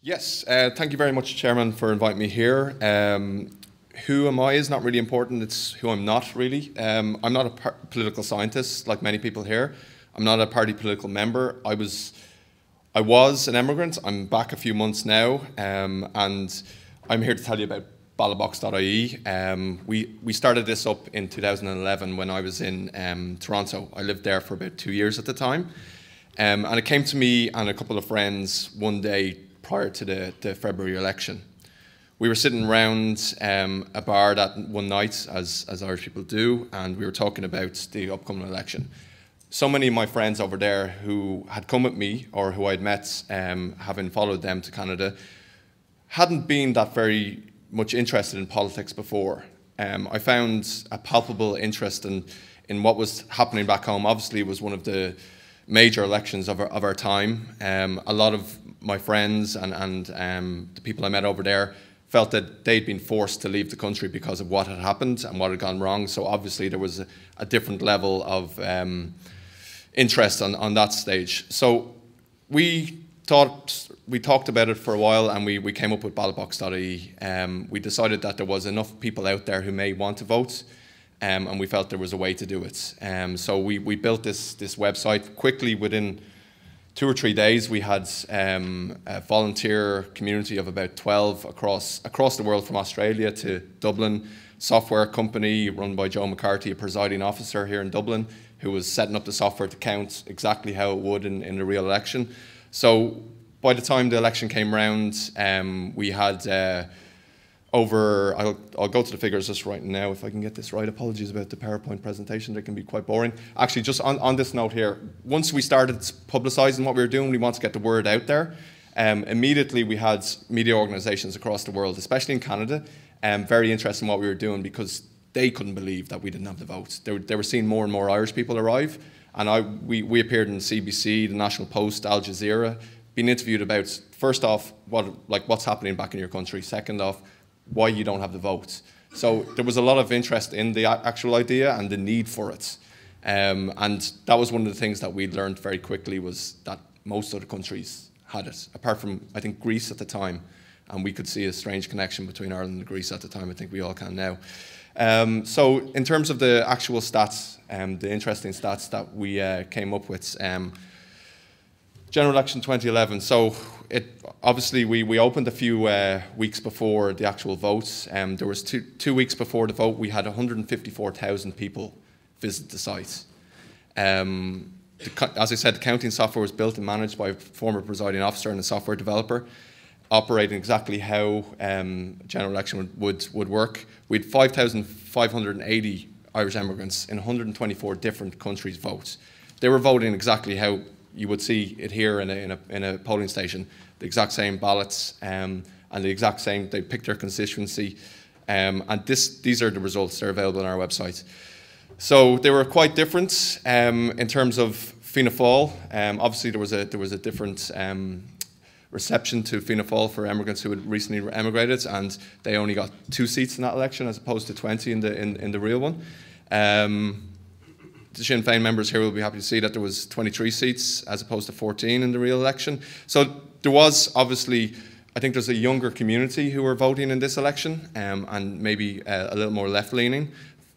Yes, thank you very much, Chairman, for inviting me here. Who am I is not really important, it's who I'm not really. I'm not a political scientist like many people here. I'm not a party political member. I was an immigrant. I'm back a few months now, and I'm here to tell you about ballotbox.ie. We started this up in 2011 when I was in Toronto. I lived there for about 2 years at the time. And it came to me and a couple of friends one day prior to the February election. We were sitting around a bar that one night, as Irish people do, and we were talking about the upcoming election. So many of my friends over there who had come with me or who I'd met, having followed them to Canada, hadn't been that very much interested in politics before. I found a palpable interest in what was happening back home. Obviously, it was one of the major elections of our time. A lot of my friends and the people I met over there felt that they'd been forced to leave the country because of what had happened and what had gone wrong. So obviously there was a different level of interest on that stage. So we talked about it for a while, and we came up with ballotbox.ie. We decided that there was enough people out there who may want to vote, and we felt there was a way to do it. So we built this website quickly. Within 2 or 3 days, we had a volunteer community of about 12 across the world, from Australia to Dublin. Software company run by Joe McCarthy, a presiding officer here in Dublin, who was setting up the software to count exactly how it would in the real election. So by the time the election came around, we had over, I'll go to the figures just right now if I can get this right. Apologies about the PowerPoint presentation, they can be quite boring. Actually, just on this note here, once we started publicising what we were doing, we wanted to get the word out there. Immediately we had media organisations across the world, especially in Canada, very interested in what we were doing, because they couldn't believe that we didn't have the votes. They were seeing more and more Irish people arrive, and we appeared in CBC, the National Post, Al Jazeera, being interviewed about, first off, what's happening back in your country, second off, why you don't have the vote. So there was a lot of interest in the actual idea and the need for it. And that was one of the things that we learned very quickly, was that most other countries had it, apart from, I think, Greece at the time. And we could see a strange connection between Ireland and Greece at the time. I think we all can now. So in terms of the actual stats, the interesting stats that we came up with, General election 2011. So obviously we opened a few weeks before the actual votes. There was two weeks before the vote, we had 154,000 people visit the site. As I said, the counting software was built and managed by a former presiding officer and a software developer, operating exactly how general election would work. We had 5,580 Irish immigrants in 124 different countries vote. They were voting exactly how you would see it here in a polling station, the exact same ballots, and the exact same, they picked their constituency, and these are the results. They're available on our website. So they were quite different in terms of Fianna Fáil. Obviously there was a different reception to Fianna Fáil for immigrants who had recently emigrated, and they only got 2 seats in that election as opposed to 20 in the real one. The Sinn Féin members here will be happy to see that there was 23 seats as opposed to 14 in the real election. So there was obviously, I think there's a younger community who were voting in this election, and maybe a little more left-leaning.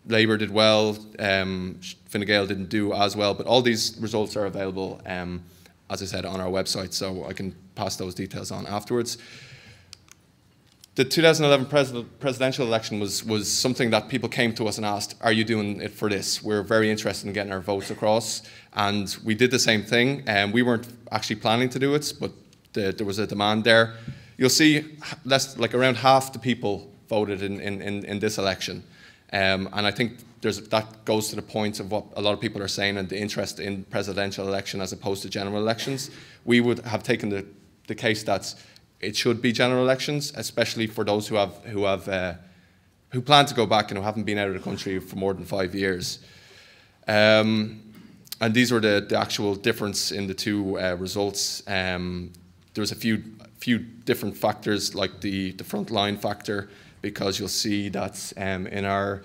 Labour did well, Fine Gael didn't do as well, but all these results are available, as I said, on our website, so I can pass those details on afterwards. The 2011 presidential election was something that people came to us and asked, are you doing it for this? We're very interested in getting our votes across, and we did the same thing. We weren't actually planning to do it, but there was a demand there. You'll see around half the people voted in this election, and I think that goes to the point of what a lot of people are saying, and the interest in presidential election as opposed to general elections. We would have taken the case that it should be general elections, especially for those who plan to go back and who haven't been out of the country for more than 5 years. And these were the actual difference in the two results. There was a few different factors, like the frontline factor, because you'll see that in our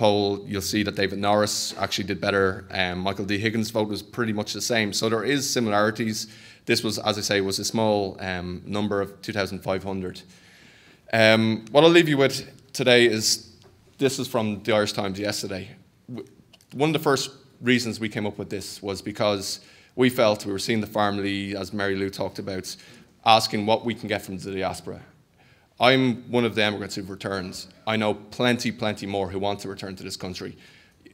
poll, you'll see that David Norris actually did better. Michael D. Higgins' vote was pretty much the same. So there is similarities. This was, as I say, was a small number of 2,500. What I'll leave you with today is, this is from the Irish Times yesterday. One of the first reasons we came up with this was because we felt we were seeing the family, as Mary Lou talked about, asking what we can get from the diaspora. I'm one of the emigrants who've returned. I know plenty more who want to return to this country.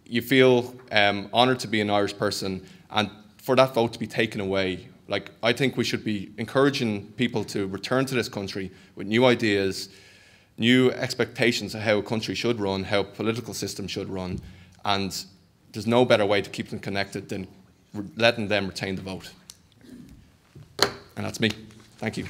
You feel honoured to be an Irish person, and for that vote to be taken away, like, I think we should be encouraging people to return to this country with new ideas, new expectations of how a country should run, how a political system should run, and there's no better way to keep them connected than letting them retain the vote. And that's me. Thank you.